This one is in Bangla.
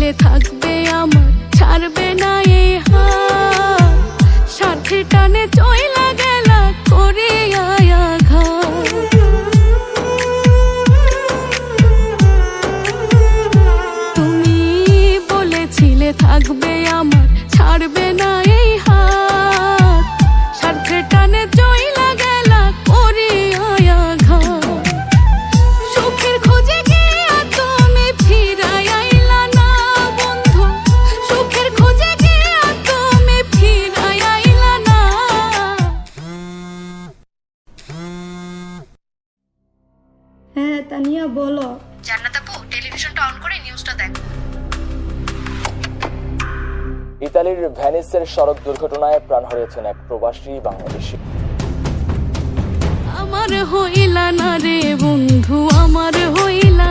বলেছিলে থাকবে আমার, ছাড়বে না এই হাত, স্বার্থের টানে চইলা গেলা করে আঘাত। তুমি বলেছিলে থাকবে আমার, ছাড়বে না এই হাত, স্বার্থের টানে চইলা গেলা করে আঘাত। সুখের খোঁজে গিয়া তুমি ফিরাই আইলা না বন্ধু, সুখের খোঁজে গিয়া তুমি ফিরাই আইলা না। হ্যাঁ তানিয়া বলো। জান্নাত আপু, টেলিভিশনটা অন করে নিউজটা দেখো। ইতালির ভেনিসের সড়ক দুর্ঘটনায় প্রাণ হারিয়েছেন এক প্রবাসী বাংলাদেশি। আমার হইলা না রে বন্ধু, আমার হইলা